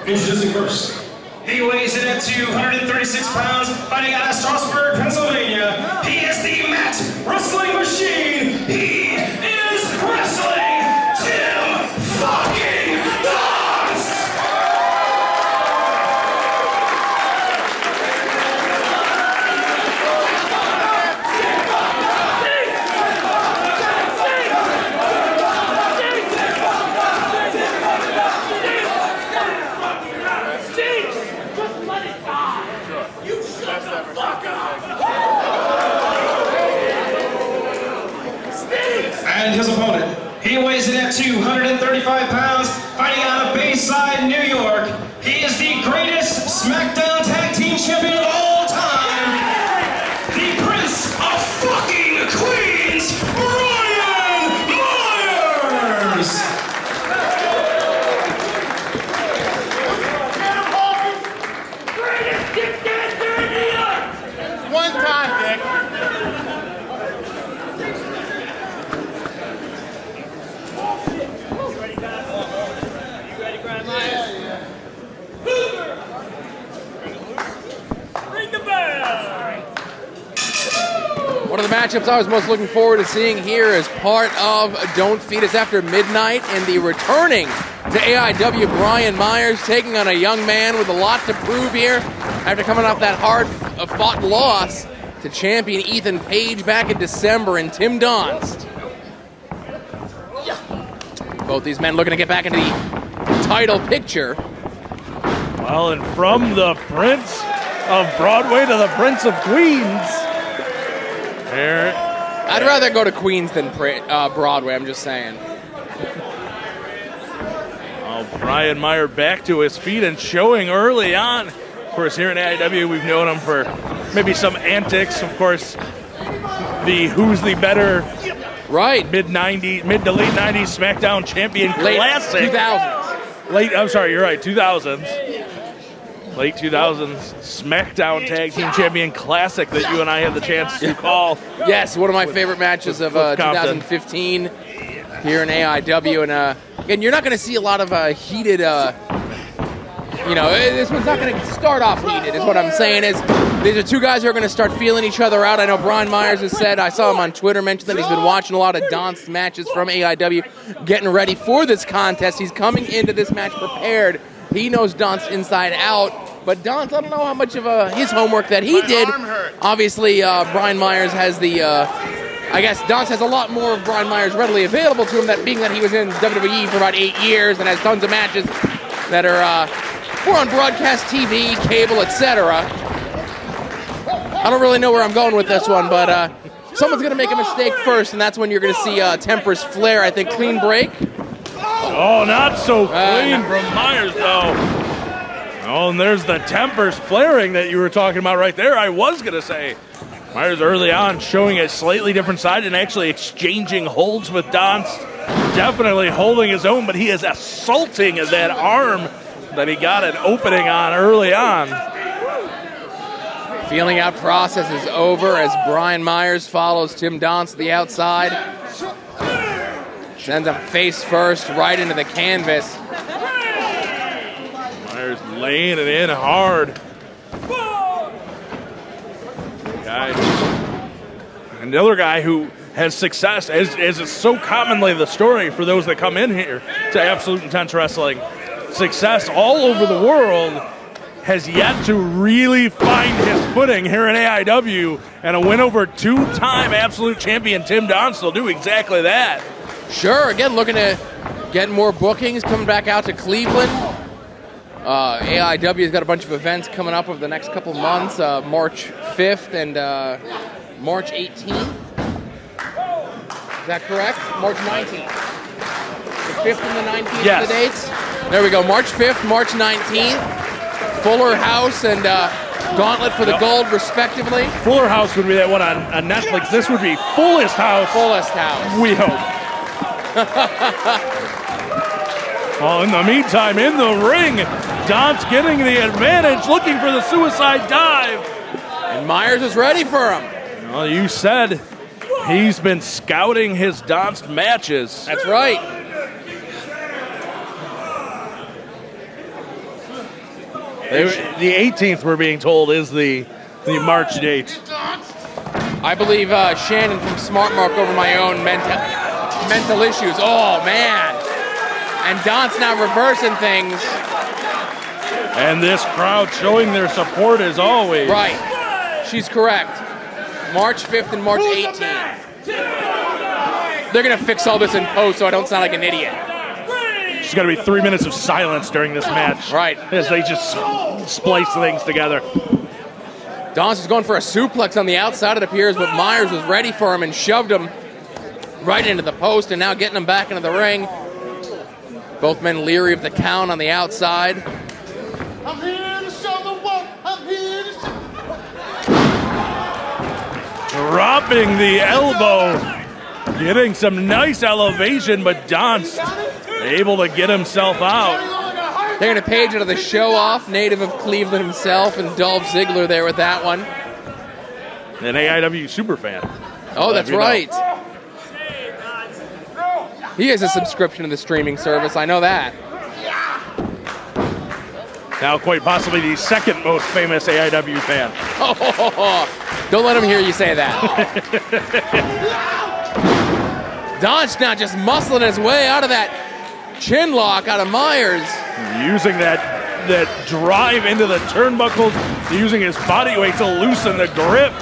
Introducing first. He weighs in at 236 pounds, fighting out of Strasburg, Pennsylvania. He is the Mat Wrestling Machine. He is wrestling Tim fucking Donst! And his opponent, he weighs in at 235 pounds, fighting out of Bayside, New York. He is the greatest SmackDown Tag Team Champion of all time, the Prince of fucking Queens, Brian Myers! Greatest dick dancer in New York! One time, Dick. One of the matchups I was most looking forward to seeing here as part of Don't Feed Us After Midnight, and the returning to AIW Brian Myers taking on a young man with a lot to prove here after coming off that hard-fought loss to champion Ethan Page back in December and Tim Donst. Both these men looking to get back into the title picture. Well, and from the Prince of Broadway to the Prince of Queens. Here. I'd rather go to Queens than Broadway, I'm just saying. Oh, Brian Meyer back to his feet and showing early on. Of course, here in AIW, we've known him for maybe some antics. Of course, the Who's the Better right mid to late 90s SmackDown Champion Classic. 2000s. I'm sorry, you're right, 2000s. Late 2000s SmackDown Tag Team Champion Classic that you and I had the chance to call. Yes, one of my favorite matches of 2015 here in AIW. And again, you're not going to see a lot of heated, this one's not going to start off heated, is what I'm saying. Is these are two guys who are going to start feeling each other out. I know Brian Myers has said, I saw him on Twitter mention that he's been watching a lot of Donst matches from AIW, getting ready for this contest. He's coming into this match prepared. He knows Donst inside out, but Donst, I don't know how much of his homework that he did. Obviously, Brian Myers has I guess Donst has a lot more of Brian Myers readily available to him, that being that he was in WWE for about 8 years and has tons of matches that are more on broadcast TV, cable, etc. I don't really know where I'm going with this one, but someone's going to make a mistake first, and that's when you're going to see Tempers Flair, I think, clean break. Oh, not so clean from Myers, though. Oh, and there's the tempers flaring that you were talking about right there. I was going to say, Myers early on showing a slightly different side and actually exchanging holds with Donst. Definitely holding his own, but he is assaulting that arm that he got an opening on early on. Feeling out process is over as Brian Myers follows Tim Donst to the outside. Sends him face first right into the canvas. Myers laying it in hard. Another guy who has success, as is so commonly the story for those that come in here to Absolute Intense Wrestling, success all over the world, has yet to really find his footing here in AIW, and a win over two-time Absolute Champion Tim Donst will do exactly that. Sure, again, looking to get more bookings, coming back out to Cleveland. AIW's got a bunch of events coming up over the next couple months, March 5th and March 18th. Is that correct? March 19th. The 5th and the 19th yes. Are the dates? There we go, March 5th, March 19th. Fuller House and Gauntlet for the Gold, respectively. Fuller House would be that one on Netflix. This would be Fullest House. Fullest House. We hope. Well, in the meantime, in the ring, Donst getting the advantage, looking for the suicide dive. And Myers is ready for him. Well, you said he's been scouting his Donst matches. That's right. The 18th, we're being told, is the March date. I believe Shannon from Smart Mark over my own mental issues. Oh, man. And Donst now reversing things. And this crowd showing their support as always. Right. She's correct. March 5th and March 18th. They're going to fix all this in post so I don't sound like an idiot. There's got to be 3 minutes of silence during this match. Right. As they just splice things together. Donst is going for a suplex on the outside, it appears, but Myers was ready for him and shoved him right into the post and now getting him back into the ring. Both men leery of the count on the outside. I'm here to show the world. I'm here to show. Dropping the elbow. Getting some nice elevation, but Donst able to get himself out. They're going to page into the show-off, native of Cleveland himself, and Dolph Ziggler there with that one. An AIW superfan. Oh, that's right. He has a subscription to the streaming service, I know that. Now quite possibly the second most famous AIW fan. Oh, don't let him hear you say that. Donst now just muscling his way out of that chin lock out of Myers. Using that drive into the turnbuckles, using his body weight to loosen the grip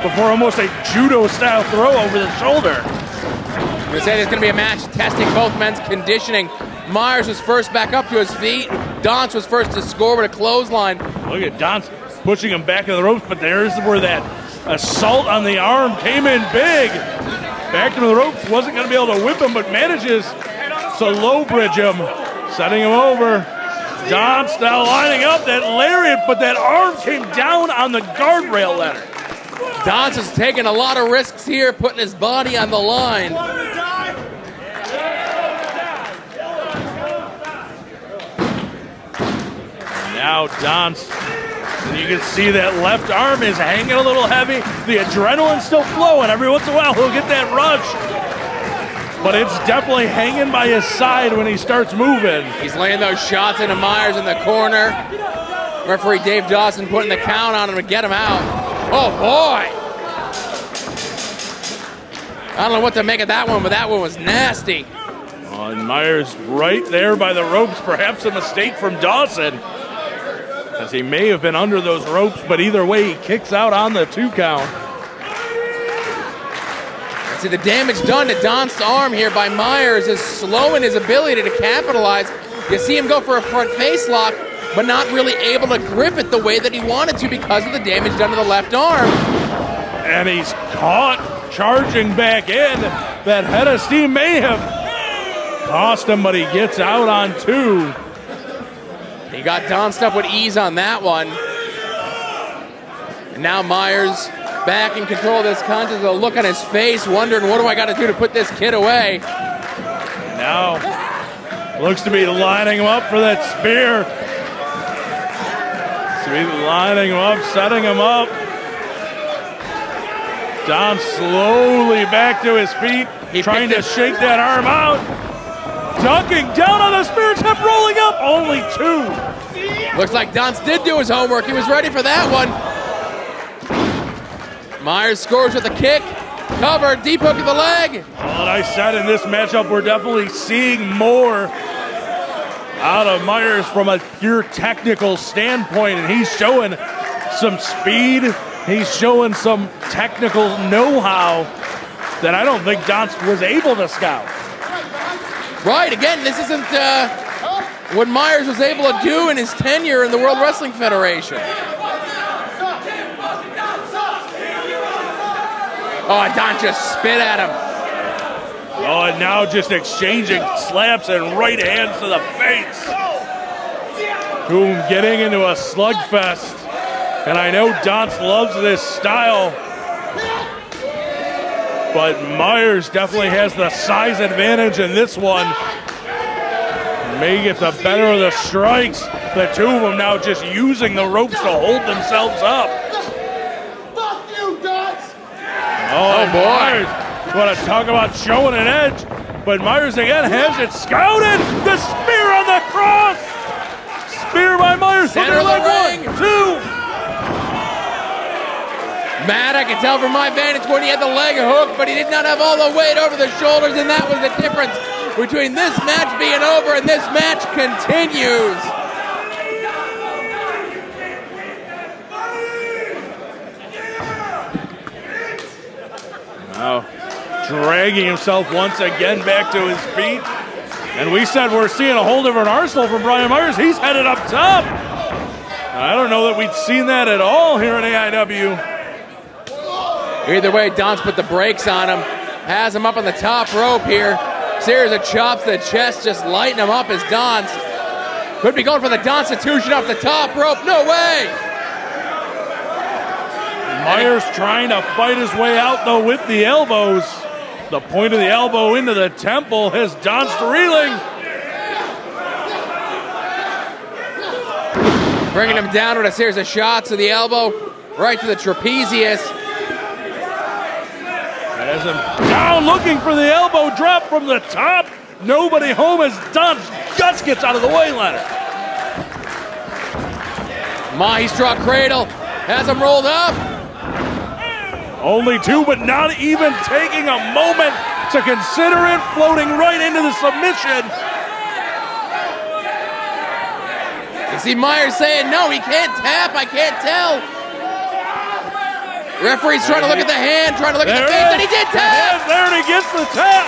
before almost a judo-style throw over the shoulder. I'm going to say there's going to be a match testing both men's conditioning. Myers was first back up to his feet. Donst was first to score with a clothesline. Look at Donst pushing him back in the ropes, but there's where that assault on the arm came in big. Back to the ropes, wasn't going to be able to whip him, but manages to low bridge him, setting him over. Donst now lining up that lariat, but that arm came down on the guardrail ladder. Donst is taking a lot of risks here, putting his body on the line. Now Donst, and you can see that left arm is hanging a little heavy. The adrenaline's still flowing. Every once in a while he'll get that rush. But it's definitely hanging by his side when he starts moving. He's laying those shots into Myers in the corner. Referee Dave Dawson putting the count on him to get him out. Oh, boy. I don't know what to make of that one, but that one was nasty. Oh, and Myers right there by the ropes. Perhaps a mistake from Dawson, as he may have been under those ropes, but either way, he kicks out on the 2 count. See, the damage done to Donst's arm here by Myers is slowing his ability to capitalize. You see him go for a front face lock, but not really able to grip it the way that he wanted to because of the damage done to the left arm. And he's caught charging back in. That head of steam may have cost him, but he gets out on 2. He got Donst up with ease on that one. And now Myers back in control of this contest, a look on his face, wondering what do I got to do to put this kid away. Now looks to be lining him up for that spear. To be lining him up, setting him up. Donst slowly back to his feet, trying to shake that arm out. Ducking down on the spear, kept rolling up, only 2. Looks like Donst did do his homework. He was ready for that one. Myers scores with a kick. Cover, deep hook of the leg. Well, I said in this matchup, we're definitely seeing more out of Myers from a pure technical standpoint, and he's showing some speed. He's showing some technical know-how that I don't think Donst was able to scout. Right, again, this isn't what Myers was able to do in his tenure in the World Wrestling Federation. Oh, and Donst just spit at him. Oh, and now just exchanging slaps and right hands to the face. Boom, getting into a slugfest. And I know Donst loves this style, but Myers definitely has the size advantage in this one. May get the better of the strikes. The 2 of them now just using the ropes to hold themselves up. Fuck you, Donst! Oh, boy. Myers, want to talk about showing an edge, but Myers again has it scouted. The spear on the cross. Spear by Myers. Myers from Center the of the leg. ring. 1, 2. Matt, I can tell from my vantage point he had the leg hook, but he did not have all the weight over the shoulders, and that was the difference between this match being over and this match continues. Now, dragging himself once again back to his feet. And we said we're seeing a whole different arsenal from Brian Myers. He's headed up top. I don't know that we'd seen that at all here in AIW. Either way, Donst put the brakes on him. Has him up on the top rope here. Series of chops to the chest, just lighting him up as Donst. Could be going for the Donstitution off the top rope. No way! Myers trying to fight his way out, though, with the elbows. The point of the elbow into the temple has Donst reeling. Bringing him down with a series of shots to the elbow, right to the trapezius. Has him down, looking for the elbow drop from the top. Nobody home as Donst just gets out of the way ladder. Mahi struck cradle, has him rolled up. Only 2, but not even taking a moment to consider it, floating right into the submission. You see Myers saying, no, he can't tap, I can't tell. Referee's trying to look at the hand, trying to look at the face, and he did tap! There, and he gets the tap.